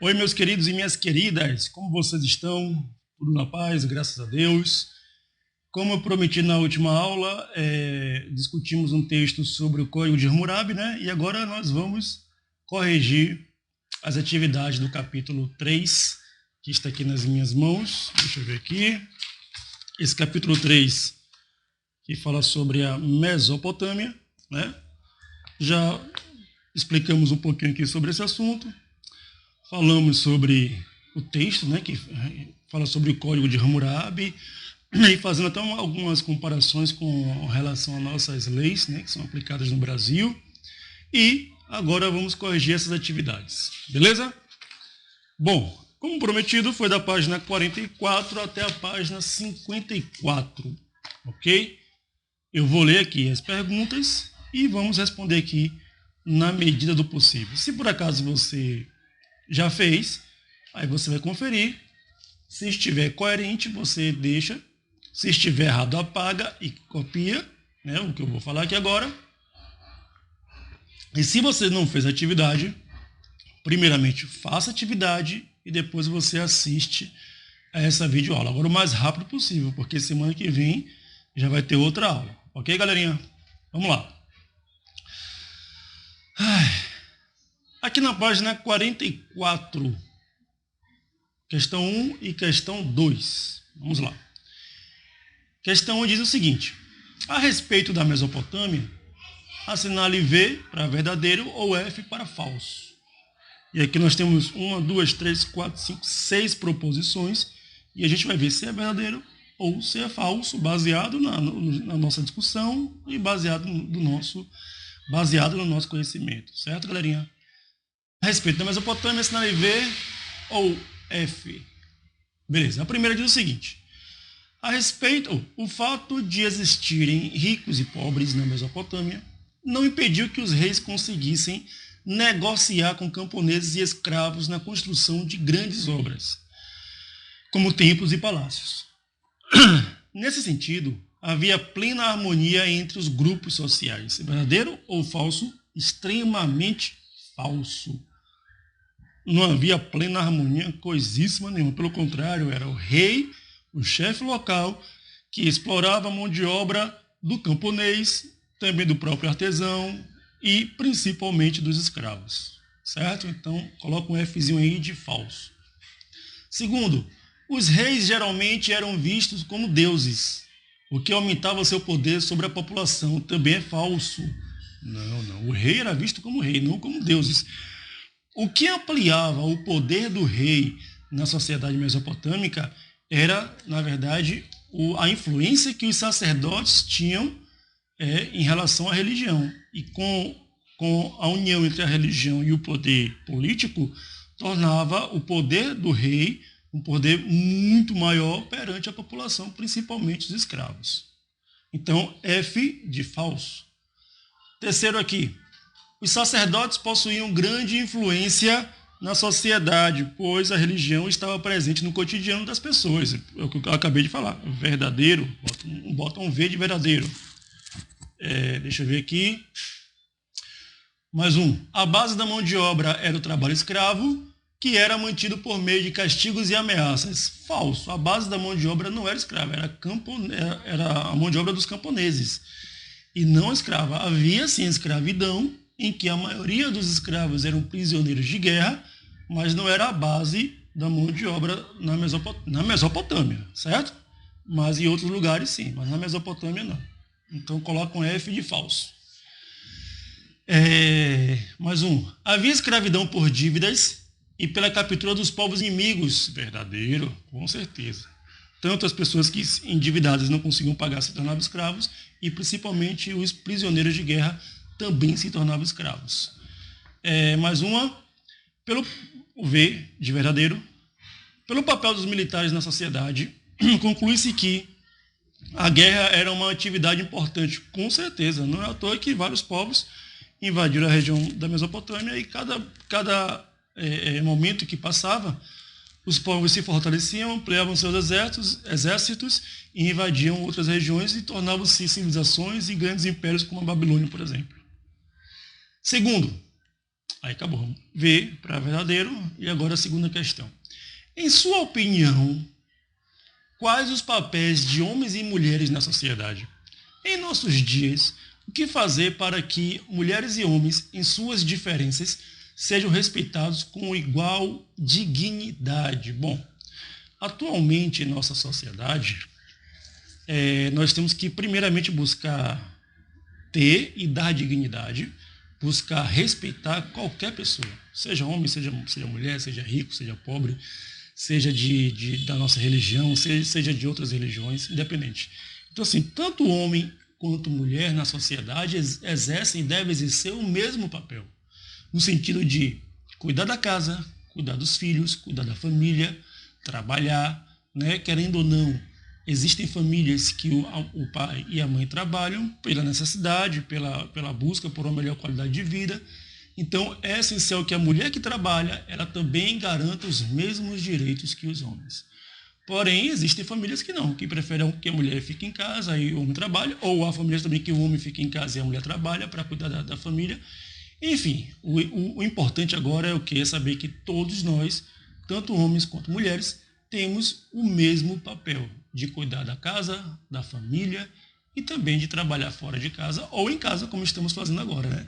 Oi, meus queridos e minhas queridas, como vocês estão? Tudo na paz, graças a Deus. Como eu prometi na última aula, discutimos um texto sobre o Código de Hammurabi, né? E agora nós vamos corrigir as atividades do capítulo 3, que está aqui nas minhas mãos. Deixa eu ver aqui. Esse capítulo 3, que fala sobre a Mesopotâmia, né? Já explicamos um pouquinho aqui sobre esse assunto. Falamos sobre o texto, né, que fala sobre o Código de Hammurabi, e fazendo até algumas comparações com relação às nossas leis, né, que são aplicadas no Brasil. E agora vamos corrigir essas atividades, beleza? Bom, como prometido, foi da página 44 até a página 54, ok? Eu vou ler aqui as perguntas e vamos responder aqui na medida do possível. Se por acaso você já fez, aí você vai conferir. Se estiver coerente, você deixa. Se estiver errado, apaga e copia, né, o que eu vou falar aqui agora. E se você não fez a atividade, primeiramente faça a atividade e depois você assiste a essa videoaula. Agora o mais rápido possível, porque semana que vem já vai ter outra aula. Ok, galerinha? Vamos lá. Aqui na página 44, questão 1 e questão 2. Vamos lá. Questão 1 diz o seguinte: a respeito da Mesopotâmia, assinale V para verdadeiro ou F para falso. E aqui nós temos 1, 2, 3, 4, 5, 6 proposições e a gente vai ver se é verdadeiro ou se é falso, baseado na nossa discussão e baseado no nosso conhecimento. Certo, galerinha? A respeito da Mesopotâmia, assinale V ou F. Beleza. A primeira diz o seguinte: o fato de existirem ricos e pobres na Mesopotâmia não impediu que os reis conseguissem negociar com camponeses e escravos na construção de grandes obras, como templos e palácios. Nesse sentido, havia plena harmonia entre os grupos sociais. Verdadeiro ou falso? Extremamente falso. Não havia plena harmonia, coisíssima nenhuma. Pelo contrário, era o rei, o chefe local, que explorava a mão de obra do camponês, também do próprio artesão e principalmente dos escravos. Certo? Então, coloca um Fzinho aí de falso. Segundo, os reis geralmente eram vistos como deuses, o que aumentava seu poder sobre a população. Também é falso. Não. O rei era visto como rei, não como deuses. O que ampliava o poder do rei na sociedade mesopotâmica era, na verdade, a influência que os sacerdotes tinham em relação à religião. E com a união entre a religião e o poder político, tornava o poder do rei um poder muito maior perante a população, principalmente os escravos. Então, F de falso. Terceiro aqui. Os sacerdotes possuíam grande influência na sociedade, pois a religião estava presente no cotidiano das pessoas. É o que eu acabei de falar. Verdadeiro, bota um V de verdadeiro. Deixa eu ver aqui. Mais um. A base da mão de obra era o trabalho escravo, que era mantido por meio de castigos e ameaças. Falso. A base da mão de obra não era escrava, era a mão de obra dos camponeses. E não escrava. Havia, sim, escravidão, em que a maioria dos escravos eram prisioneiros de guerra, mas não era a base da mão de obra na Mesopotâmia, certo? Mas em outros lugares sim, mas na Mesopotâmia não. Então coloca um F de falso. Mais um. Havia escravidão por dívidas e pela captura dos povos inimigos. Verdadeiro, com certeza. Tanto as pessoas que endividadas não conseguiam pagar se tornavam escravos e principalmente os prisioneiros de guerra também se tornavam escravos. Mais uma, pelo V de verdadeiro, pelo papel dos militares na sociedade, conclui-se que a guerra era uma atividade importante, com certeza. Não é à toa que vários povos invadiram a região da Mesopotâmia e cada momento que passava, os povos se fortaleciam, ampliavam seus exércitos e invadiam outras regiões e tornavam-se civilizações e grandes impérios como a Babilônia, por exemplo. Segundo, Aí acabou. V para verdadeiro. E agora a segunda questão. Em sua opinião, quais os papéis de homens e mulheres na sociedade? Em nossos dias, o que fazer para que mulheres e homens, em suas diferenças, sejam respeitados com igual dignidade? Bom, atualmente em nossa sociedade, nós temos que primeiramente buscar ter e dar dignidade, buscar respeitar qualquer pessoa, seja homem, seja mulher, seja rico, seja pobre, seja da nossa religião, seja de outras religiões, independente. Então, assim, tanto homem quanto mulher na sociedade exercem e devem exercer o mesmo papel, no sentido de cuidar da casa, cuidar dos filhos, cuidar da família, trabalhar, né? Querendo ou não, existem famílias que o pai e a mãe trabalham pela necessidade, pela busca por uma melhor qualidade de vida. Então, é essencial que a mulher que trabalha, ela também garanta os mesmos direitos que os homens. Porém, existem famílias que não, que preferem que a mulher fique em casa e o homem trabalhe, ou há famílias também que o homem fica em casa e a mulher trabalha para cuidar da família. Enfim, o importante agora é o que? É saber que todos nós, tanto homens quanto mulheres, temos o mesmo papel de cuidar da casa, da família e também de trabalhar fora de casa ou em casa, como estamos fazendo agora, né?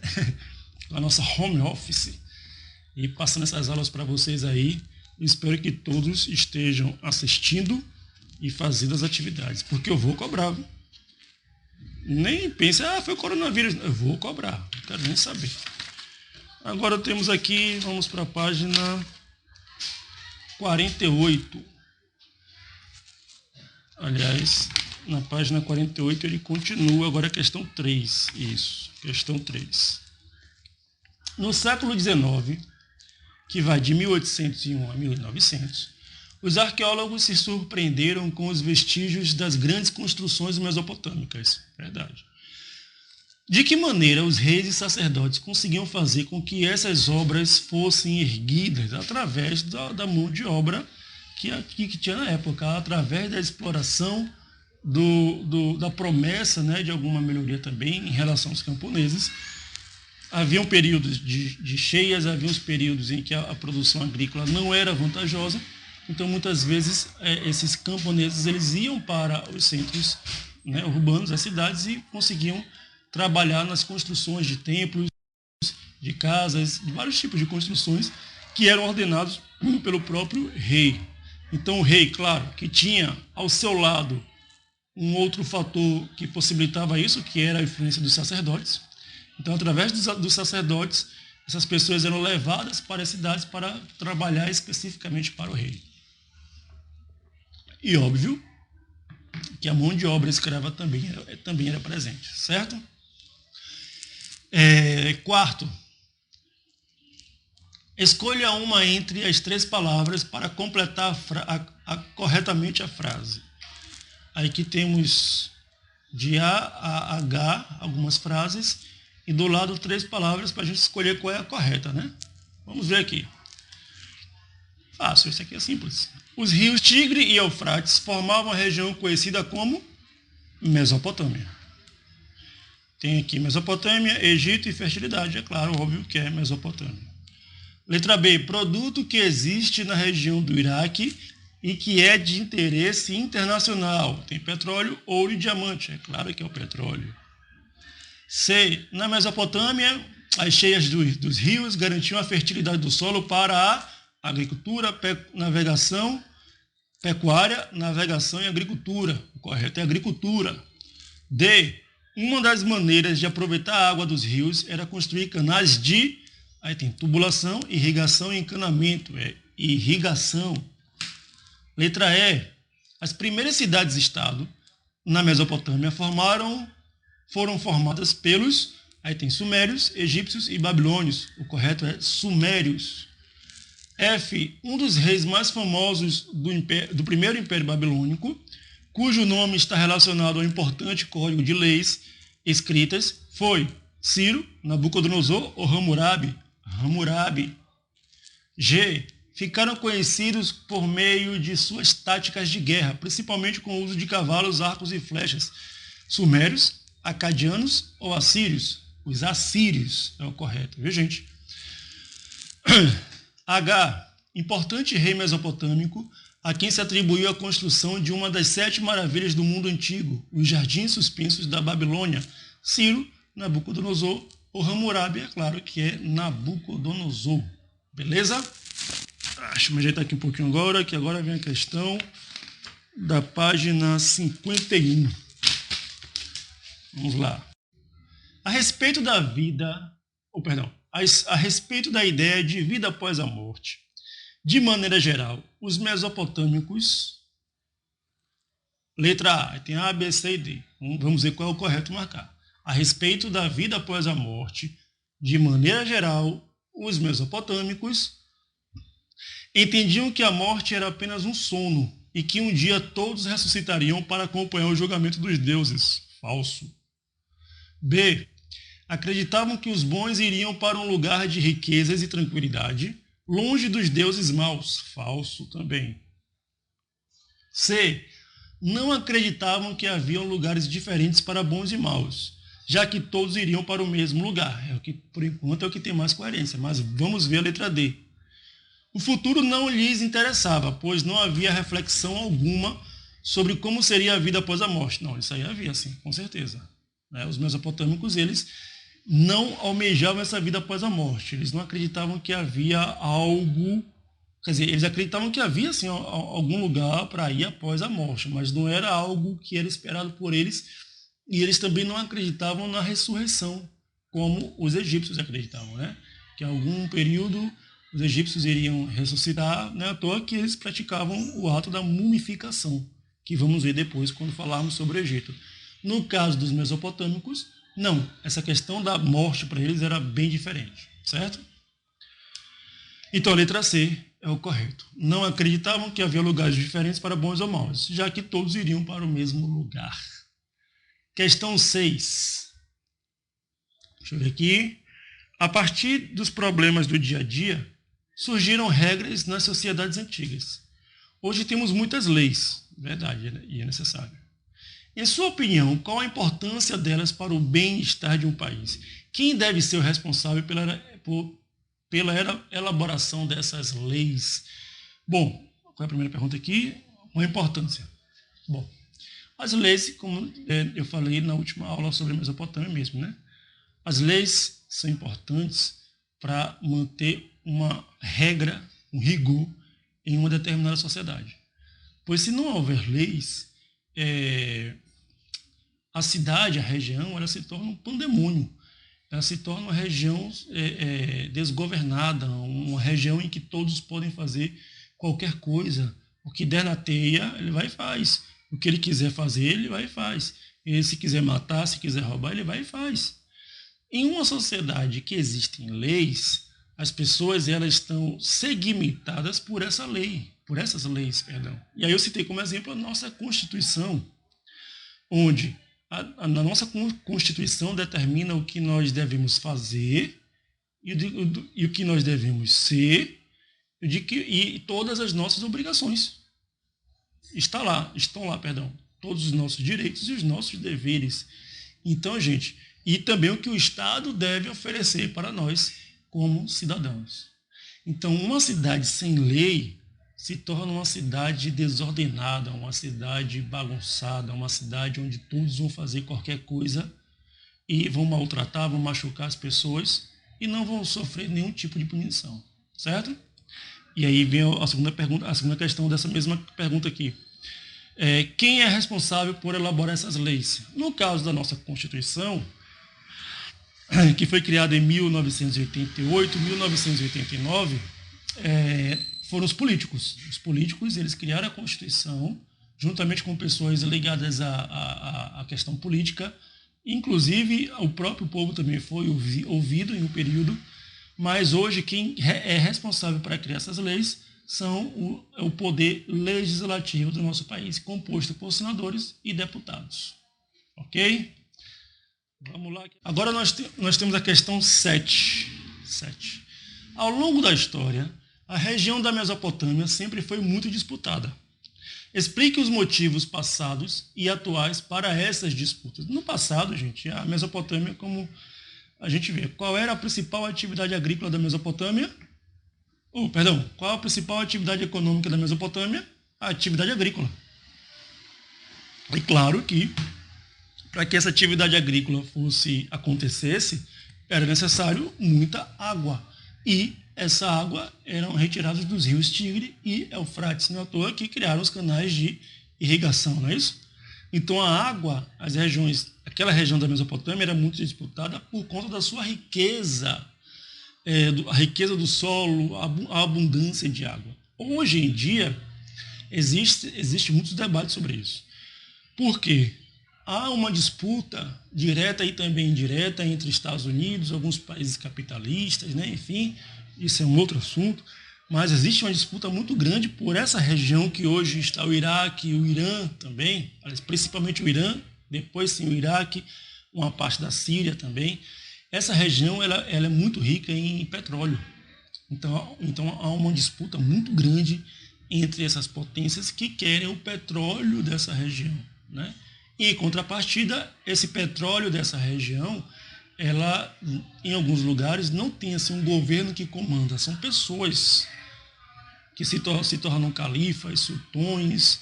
A nossa home office. E passando essas aulas para vocês aí, espero que todos estejam assistindo e fazendo as atividades, porque eu vou cobrar. Viu? Nem pense, foi o coronavírus. Eu vou cobrar, não quero nem saber. Agora temos aqui, vamos para a página 48. Aliás, na página 48 ele continua, agora a questão 3. Isso, questão 3. No século XIX, que vai de 1801 a 1900, os arqueólogos se surpreenderam com os vestígios das grandes construções mesopotâmicas. Verdade. De que maneira os reis e sacerdotes conseguiam fazer com que essas obras fossem erguidas através da mão de obra que tinha na época, através da exploração da promessa, né, de alguma melhoria também em relação aos camponeses. Haviam períodos de cheias, haviam períodos em que a produção agrícola não era vantajosa, então muitas vezes esses camponeses eles iam para os centros, né, urbanos, as cidades, e conseguiam trabalhar nas construções de templos, de casas, de vários tipos de construções que eram ordenados pelo próprio rei. Então o rei, claro, que tinha ao seu lado um outro fator que possibilitava isso, que era a influência dos sacerdotes. Então, através dos sacerdotes, essas pessoas eram levadas para as cidades para trabalhar especificamente para o rei. E óbvio que a mão de obra escrava também era presente, certo? Quarto, escolha uma entre as 3 palavras para completar corretamente a frase. Aí que temos de A a H algumas frases e do lado 3 palavras para a gente escolher qual é a correta, né? Vamos ver aqui. Fácil, isso aqui é simples. Os rios Tigre e Eufrates formavam a região conhecida como Mesopotâmia. Tem aqui Mesopotâmia, Egito e fertilidade, é claro, óbvio que é Mesopotâmia. Letra B, produto que existe na região do Iraque e que é de interesse internacional. Tem petróleo, ouro e diamante, é claro que é o petróleo. C, na Mesopotâmia, as cheias dos rios garantiam a fertilidade do solo para a agricultura, navegação, pecuária, navegação e agricultura. O correto é agricultura. D, uma das maneiras de aproveitar a água dos rios era construir canais aí tem tubulação, irrigação e encanamento, irrigação. Letra E, as primeiras cidades-estado na Mesopotâmia foram formadas pelos, aí tem sumérios, egípcios e babilônios. O correto é sumérios. F, um dos reis mais famosos do primeiro Império Babilônico, cujo nome está relacionado ao importante código de leis escritas, foi Ciro, Nabucodonosor ou Hammurabi? Hammurabi. G, ficaram conhecidos por meio de suas táticas de guerra, principalmente com o uso de cavalos, arcos e flechas. Sumérios, acadianos ou assírios? Os assírios é o correto, viu, gente? H. Importante rei mesopotâmico, a quem se atribuiu a construção de uma das 7 maravilhas do mundo antigo, os jardins suspensos da Babilônia. Ciro, Nabucodonosor, ou Hammurabi, é claro que é Nabucodonosor. Beleza? Deixa eu me ajeitar aqui um pouquinho agora, que agora vem a questão da página 51. Vamos lá. A respeito da vida, a respeito da ideia de vida após a morte, de maneira geral, os mesopotâmicos, letra A, tem A, B, C e D. Vamos ver qual é o correto marcar. A respeito da vida após a morte, de maneira geral, os mesopotâmicos entendiam que a morte era apenas um sono e que um dia todos ressuscitariam para acompanhar o julgamento dos deuses. Falso. B. Acreditavam que os bons iriam para um lugar de riquezas e tranquilidade, longe dos deuses maus. Falso também. C. Não acreditavam que haviam lugares diferentes para bons e maus, já que todos iriam para o mesmo lugar. É o que, por enquanto, é o que tem mais coerência, mas vamos ver a letra D. O futuro não lhes interessava, pois não havia reflexão alguma sobre como seria a vida após a morte. Não, isso aí havia, sim, com certeza. Os mesopotâmicos, eles não almejavam essa vida após a morte. Eles não acreditavam que havia algo... Quer dizer, eles acreditavam que havia, sim, algum lugar para ir após a morte, mas não era algo que era esperado por eles, e eles também não acreditavam na ressurreição, como os egípcios acreditavam, né? Que em algum período os egípcios iriam ressuscitar, né? À toa que eles praticavam o ato da mumificação, que vamos ver depois quando falarmos sobre o Egito. No caso dos mesopotâmicos, não. Essa questão da morte para eles era bem diferente, certo? Então a letra C é o correto. Não acreditavam que havia lugares diferentes para bons ou maus, já que todos iriam para o mesmo lugar. Questão 6. Deixa eu ver aqui. A partir dos problemas do dia a dia, surgiram regras nas sociedades antigas. Hoje temos muitas leis, verdade, e é necessário. Em sua opinião, qual a importância delas para o bem-estar de um país? Quem deve ser o responsável pela elaboração dessas leis? Bom, qual é a primeira pergunta aqui? Qual a importância? Bom, as leis, como eu falei na última aula sobre a Mesopotâmia mesmo, né? As leis são importantes para manter uma regra, um rigor em uma determinada sociedade. Pois se não houver leis, a cidade, a região, ela se torna um pandemônio. Ela se torna uma região desgovernada, uma região em que todos podem fazer qualquer coisa. O que der na teia, ele vai e faz. O que ele quiser fazer, ele vai e faz. E se quiser matar, se quiser roubar, ele vai e faz. Em uma sociedade que existem leis, as pessoas elas estão segmentadas por essas leis. E aí eu citei como exemplo a nossa Constituição, onde a nossa Constituição determina o que nós devemos fazer e o que nós devemos ser e todas as nossas obrigações. Estão lá, todos os nossos direitos e os nossos deveres. Então, gente, e também o que o Estado deve oferecer para nós como cidadãos. Então, uma cidade sem lei se torna uma cidade desordenada, uma cidade bagunçada, uma cidade onde todos vão fazer qualquer coisa e vão maltratar, vão machucar as pessoas e não vão sofrer nenhum tipo de punição, certo? E aí vem a segunda questão dessa mesma pergunta aqui. Quem é responsável por elaborar essas leis? No caso da nossa Constituição, que foi criada em 1988, 1989, foram os políticos. Os políticos, eles criaram a Constituição, juntamente com pessoas ligadas à questão política. Inclusive, o próprio povo também foi ouvido em um período, mas hoje quem é responsável para criar essas leis são o poder legislativo do nosso país, composto por senadores e deputados. Ok? Vamos lá. Agora nós temos a questão 7. Ao longo da história, a região da Mesopotâmia sempre foi muito disputada. Explique os motivos passados e atuais para essas disputas. No passado, gente, a Mesopotâmia, como a gente vê, qual era a principal atividade agrícola da Mesopotâmia? Qual a principal atividade econômica da Mesopotâmia? A atividade agrícola. E claro que, para que essa atividade agrícola acontecesse, era necessário muita água. E essa água era retirada dos rios Tigre e Eufrates. Não é à toa que criaram os canais de irrigação, não é isso? Então a água, aquela região da Mesopotâmia era muito disputada por conta da sua riqueza, a riqueza do solo, a abundância de água. Hoje em dia, existe muitos debates sobre isso. Por quê? Há uma disputa direta e também indireta entre Estados Unidos, alguns países capitalistas, né? Enfim, isso é um outro assunto, mas existe uma disputa muito grande por essa região que hoje está o Iraque e o Irã também, principalmente o Irã, depois sim o Iraque, uma parte da Síria também. Essa região ela é muito rica em petróleo, então há uma disputa muito grande entre essas potências que querem o petróleo dessa região, né? E, em contrapartida, esse petróleo dessa região, ela, em alguns lugares, não tem assim, um governo que comanda. São pessoas que se tornam califas, sultões,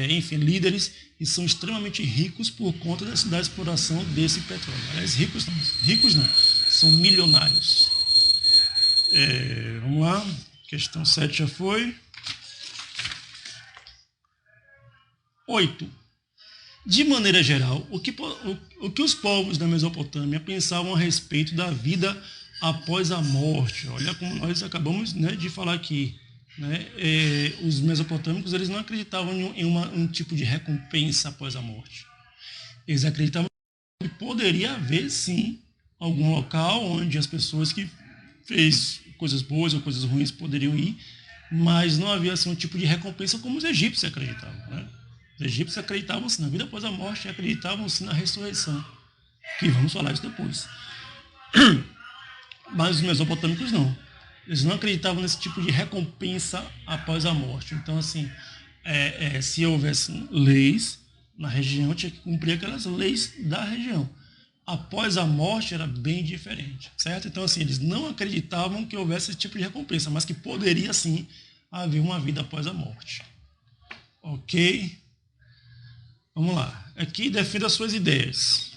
enfim, líderes, e são extremamente ricos por conta da exploração desse petróleo. Aliás, ricos não, são milionários. Vamos lá, questão 7 já foi. 8. De maneira geral, o que os povos da Mesopotâmia pensavam a respeito da vida após a morte? Olha como nós acabamos, né, de falar aqui. Né? Os mesopotâmicos eles não acreditavam em um tipo de recompensa após a morte. Eles acreditavam que poderia haver, sim, algum local onde as pessoas que fez coisas boas ou coisas ruins poderiam ir, mas não havia assim, um tipo de recompensa como os egípcios acreditavam, né? Os egípcios acreditavam-se na vida após a morte e acreditavam-se na ressurreição, que vamos falar isso depois. Mas os mesopotâmicos não. Eles não acreditavam nesse tipo de recompensa após a morte. Então, assim, se houvesse leis na região, tinha que cumprir aquelas leis da região. Após a morte era bem diferente, certo? Então, assim, eles não acreditavam que houvesse esse tipo de recompensa, mas que poderia, sim, haver uma vida após a morte. Ok? Vamos lá. Aqui defenda as suas ideias.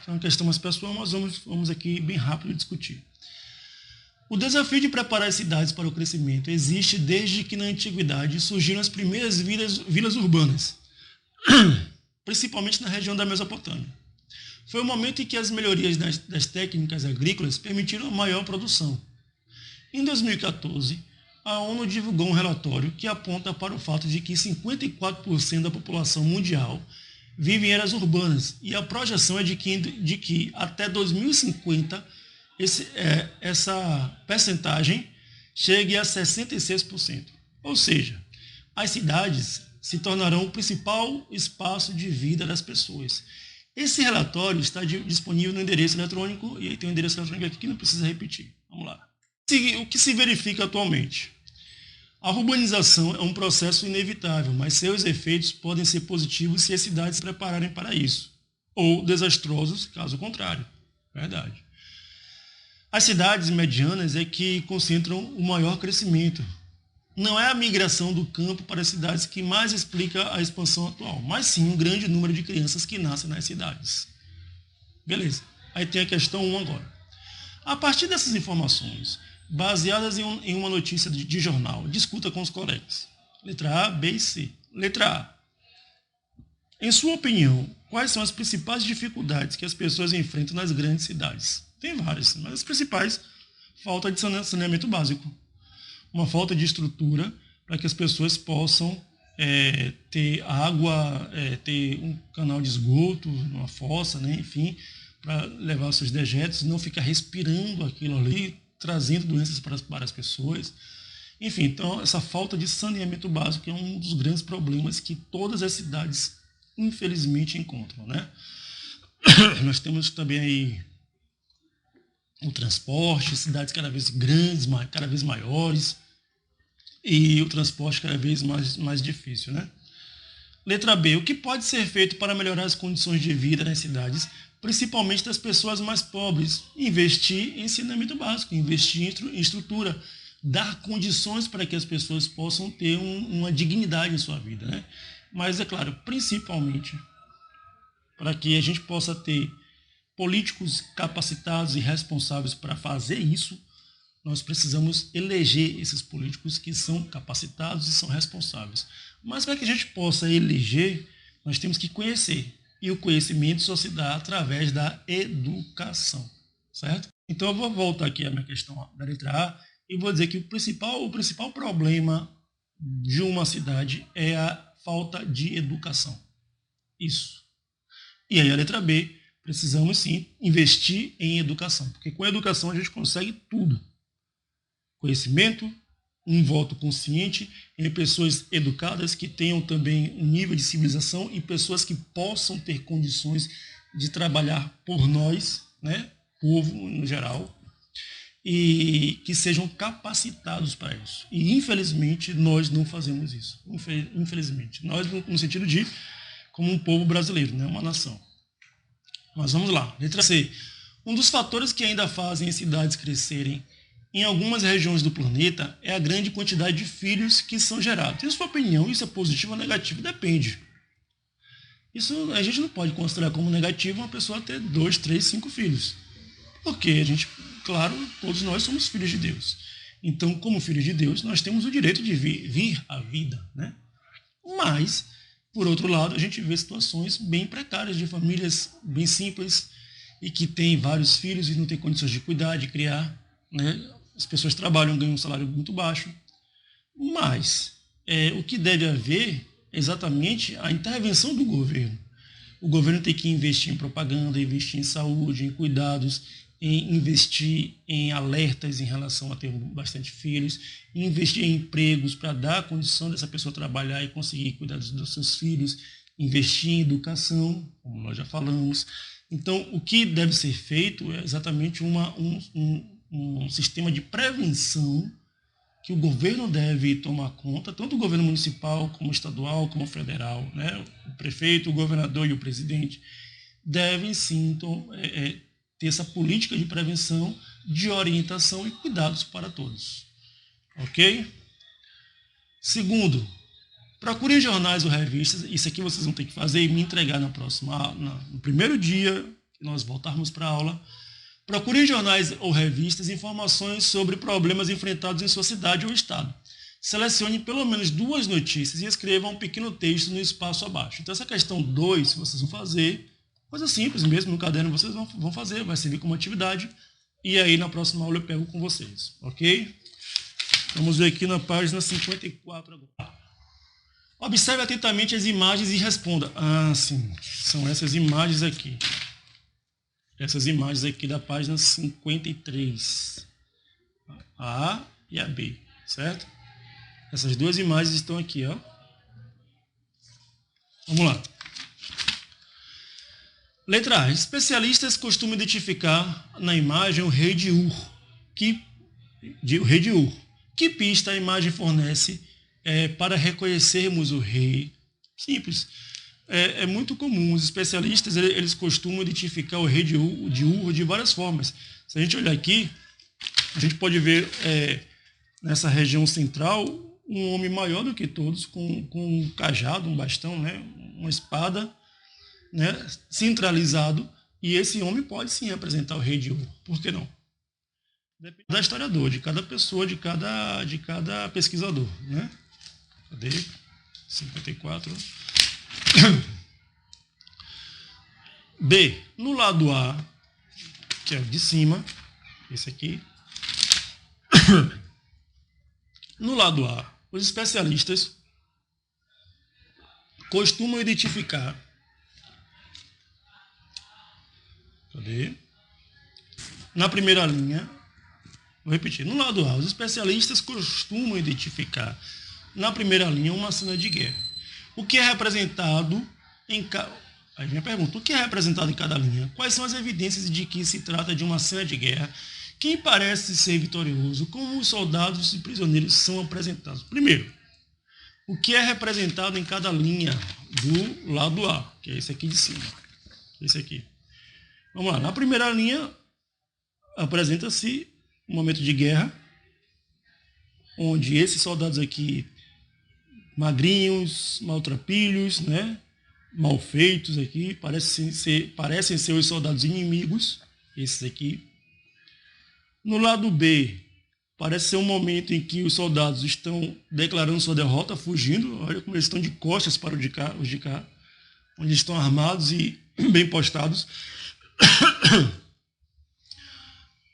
É uma questão mais pessoal, mas vamos aqui bem rápido discutir. O desafio de preparar as cidades para o crescimento existe desde que na antiguidade surgiram as primeiras vilas urbanas, principalmente na região da Mesopotâmia. Foi o momento em que as melhorias das técnicas agrícolas permitiram maior produção. Em 2014, a ONU divulgou um relatório que aponta para o fato de que 54% da população mundial vive em áreas urbanas, e a projeção é de que até 2050 essa percentagem chegue a 66%. Ou seja, as cidades se tornarão o principal espaço de vida das pessoas. Esse relatório está disponível no endereço eletrônico, e aí tem um endereço eletrônico aqui que não precisa repetir. Vamos lá. O que se verifica atualmente? A urbanização é um processo inevitável, mas seus efeitos podem ser positivos se as cidades se prepararem para isso, ou desastrosos, caso contrário. Verdade. As cidades medianas é que concentram o maior crescimento. Não é a migração do campo para as cidades que mais explica a expansão atual, mas sim um grande número de crianças que nascem nas cidades. Beleza. Aí tem a questão 1 agora. A partir dessas informações, baseadas em uma notícia de jornal, discuta com os colegas. Letra A, B e C. Letra A. Em sua opinião, quais são as principais dificuldades que as pessoas enfrentam nas grandes cidades? Tem várias, mas as principais: falta de saneamento básico, uma falta de estrutura para que as pessoas possam ter água, ter um canal de esgoto, uma fossa, né? Enfim, para levar seus dejetos, não ficar respirando aquilo ali, trazendo doenças para as pessoas. Enfim, então essa falta de saneamento básico é um dos grandes problemas que todas as cidades, infelizmente, encontram, né? Nós temos também aí o transporte, cidades cada vez grandes, cada vez maiores, e o transporte cada vez mais difícil, né? Letra B. O que pode ser feito para melhorar as condições de vida nas cidades, principalmente das pessoas mais pobres? Investir em saneamento básico, investir em estrutura, dar condições para que as pessoas possam ter uma dignidade em sua vida, né? Mas, é claro, principalmente para que a gente possa ter políticos capacitados e responsáveis para fazer isso, nós precisamos eleger esses políticos que são capacitados e são responsáveis. Mas para que a gente possa eleger, nós temos que conhecer. E o conhecimento só se dá através da educação, certo? Então eu vou voltar aqui à minha questão da letra A e vou dizer que o principal problema de uma cidade é a falta de educação. Isso. E aí a letra B, precisamos sim investir em educação, porque com a educação a gente consegue tudo. Conhecimento, um voto consciente, em pessoas educadas que tenham também um nível de civilização e pessoas que possam ter condições de trabalhar por nós, né, povo no geral, e que sejam capacitados para isso. E infelizmente nós não fazemos isso. Infelizmente. Nós no sentido de como um povo brasileiro, né, uma nação. Mas vamos lá. Letra C. Um dos fatores que ainda fazem as cidades crescerem em algumas regiões do planeta é a grande quantidade de filhos que são gerados. Em sua opinião, isso é positivo ou negativo? Depende. Isso a gente não pode considerar como negativo uma pessoa ter 2, 3, 5 filhos. Porque a gente, claro, todos nós somos filhos de Deus. Então, como filhos de Deus, nós temos o direito de vir à vida, né? Mas, por outro lado, a gente vê situações bem precárias de famílias bem simples e que têm vários filhos e não têm condições de cuidar, de criar, né? As pessoas trabalham, ganham um salário muito baixo. Mas o que deve haver é exatamente a intervenção do governo. O governo tem que investir em propaganda, investir em saúde, em cuidados, em investir em alertas em relação a ter bastante filhos, investir em empregos para dar a condição dessa pessoa trabalhar e conseguir cuidar dos seus filhos, investir em educação, como nós já falamos. Então, o que deve ser feito é exatamente um sistema de prevenção que o governo deve tomar conta, tanto o governo municipal, como estadual, como federal, né? O prefeito, o governador e o presidente devem sim ter essa política de prevenção, de orientação e cuidados para todos. Ok? Segundo, procurem jornais ou revistas, isso aqui vocês vão ter que fazer e me entregar no primeiro dia que nós voltarmos para a aula. Procure em jornais ou revistas informações sobre problemas enfrentados em sua cidade ou estado. Selecione pelo menos 2 notícias e escreva um pequeno texto no espaço abaixo. Então, essa questão 2, vocês vão fazer, coisa simples mesmo, no caderno vocês vão fazer, vai servir como atividade. E aí, na próxima aula, eu pego com vocês, ok? Vamos ver aqui na página 54 agora. Observe atentamente as imagens e responda. Ah, sim, são essas imagens aqui. Essas imagens aqui da página 53. A e a B, certo? Essas 2 imagens estão aqui, ó. Vamos lá. Letra A. Especialistas costumam identificar na imagem o rei de Ur. Que pista a imagem fornece para reconhecermos o rei? Simples. É muito comum. Os especialistas eles costumam identificar o rei de Ur de várias formas. Se a gente olhar aqui, a gente pode ver nessa região central um homem maior do que todos, com um cajado, um bastão, né, uma espada, né, centralizado. E esse homem pode sim representar o rei de Ur. Por que não? Depende da historiador, de cada pessoa, de cada pesquisador, né? Cadê? 54. B. No lado A, que é o de cima, esse aqui. No lado A, os especialistas costumam identificar. Cadê? Na primeira linha, vou repetir. No lado A, os especialistas costumam identificar na primeira linha uma cena de guerra. O que é representado em Aí vem a pergunta, o que é representado em cada linha? Quais são as evidências de que se trata de uma cena de guerra? Quem parece ser vitorioso? Como os soldados e prisioneiros são apresentados? Primeiro, o que é representado em cada linha do lado A, que é esse aqui de cima. Esse aqui. Vamos lá, na primeira linha apresenta-se um momento de guerra, onde esses soldados aqui, magrinhos, maltrapilhos, né? Mal feitos aqui, parecem ser os soldados inimigos, esses aqui. No lado B, parece ser um momento em que os soldados estão declarando sua derrota, fugindo. Olha como eles estão de costas para os de cá, onde estão armados e bem postados.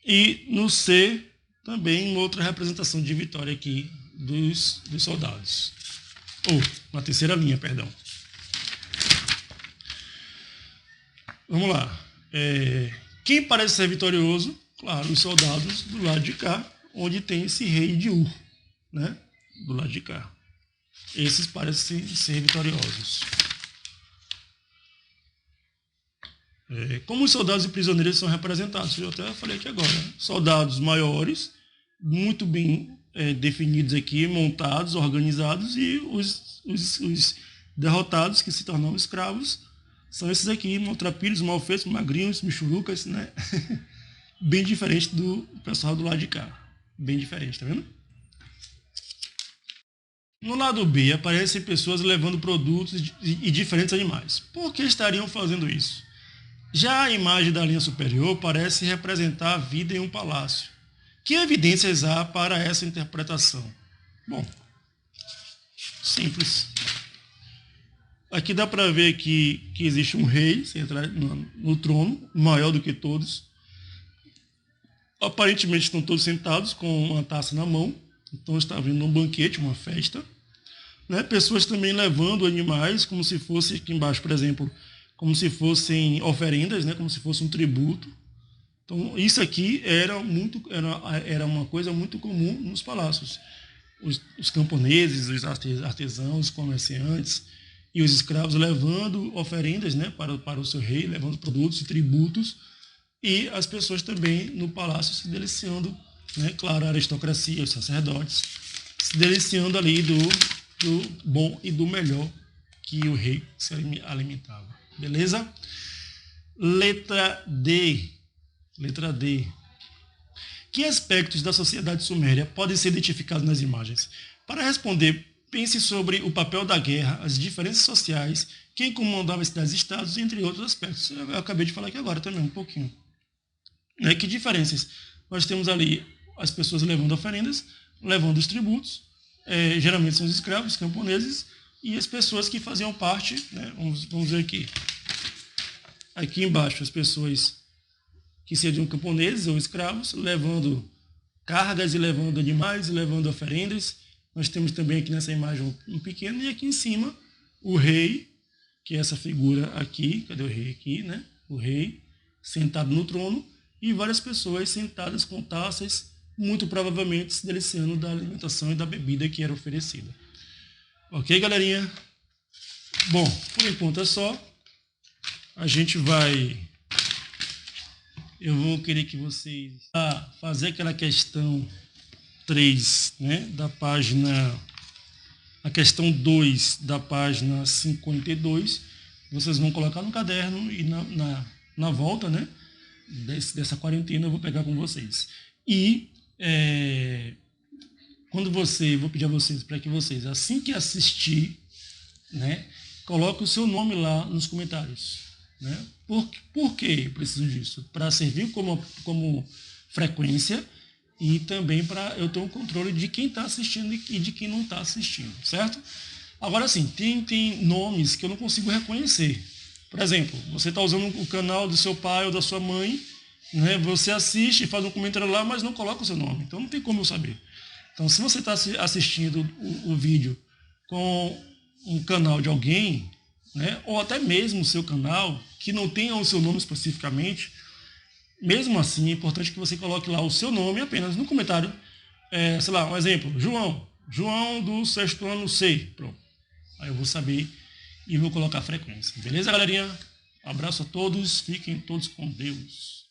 E no C, também uma outra representação de vitória aqui dos soldados. Ou, na terceira linha, perdão. Vamos lá. Quem parece ser vitorioso? Claro, os soldados do lado de cá, onde tem esse rei de Ur, né? Do lado de cá. Esses parecem ser vitoriosos. Como os soldados e prisioneiros são representados? Eu até falei aqui agora. Né? Soldados maiores, muito bem definidos aqui, montados, organizados, e os derrotados que se tornam escravos são esses aqui, maltrapilhos, malfeitos, magrinhos, michurucas, né? Bem diferente do pessoal do lado de cá. Bem diferente, tá vendo? No lado B, aparecem pessoas levando produtos e diferentes animais. Por que estariam fazendo isso? Já a imagem da linha superior parece representar a vida em um palácio. Que evidências há para essa interpretação? Bom, simples. Aqui dá para ver que existe um rei no trono, maior do que todos. Aparentemente estão todos sentados com uma taça na mão. Então está havendo um banquete, uma festa. Né? Pessoas também levando animais, como se fosse, aqui embaixo, por exemplo, como se fossem oferendas, né? Como se fosse um tributo. Então isso aqui era uma coisa muito comum nos palácios. Os camponeses, os artesãos, os comerciantes e os escravos levando oferendas, né, para o seu rei, levando produtos e tributos, e as pessoas também no palácio se deliciando, né, claro, a aristocracia, os sacerdotes, se deliciando ali do bom e do melhor que o rei se alimentava. Beleza? Letra D. Letra D. Que aspectos da sociedade suméria podem ser identificados nas imagens? Para responder, pense sobre o papel da guerra, as diferenças sociais, quem comandava cidades e estados, entre outros aspectos. Eu acabei de falar aqui agora também, um pouquinho. Que diferenças? Nós temos ali as pessoas levando oferendas, levando os tributos, geralmente são os escravos, os camponeses, e as pessoas que faziam parte, né, vamos ver aqui. Aqui embaixo, as pessoas que seriam camponeses ou escravos, levando cargas e levando animais e levando oferendas. Nós temos também aqui nessa imagem um pequeno, e aqui em cima o rei, que é essa figura aqui, cadê o rei aqui, né? O rei sentado no trono e várias pessoas sentadas com taças, muito provavelmente se deliciando da alimentação e da bebida que era oferecida. Ok, galerinha? Bom, por enquanto é só. Eu vou querer que vocês fazer aquela questão 3, né, da página, a questão 2 da página 52, vocês vão colocar no caderno e na volta, né, dessa quarentena eu vou pegar com vocês. E vou pedir a vocês para que vocês, assim que assistir, né, coloque o seu nome lá nos comentários. Né? Por que eu preciso disso? Para servir como frequência e também para eu ter um controle de quem está assistindo e de quem não está assistindo, certo? Agora sim, tem nomes que eu não consigo reconhecer. Por exemplo, você está usando o canal do seu pai ou da sua mãe, né? Você assiste e faz um comentário lá, mas não coloca o seu nome. Então não tem como eu saber. Então se você está assistindo o vídeo com um canal de alguém, né, ou até mesmo o seu canal, que não tenha o seu nome especificamente, mesmo assim é importante que você coloque lá o seu nome apenas no comentário. Sei lá, um exemplo, João do 6º ano C. Pronto. Aí eu vou saber e vou colocar a frequência. Beleza, galerinha? Abraço a todos, fiquem todos com Deus.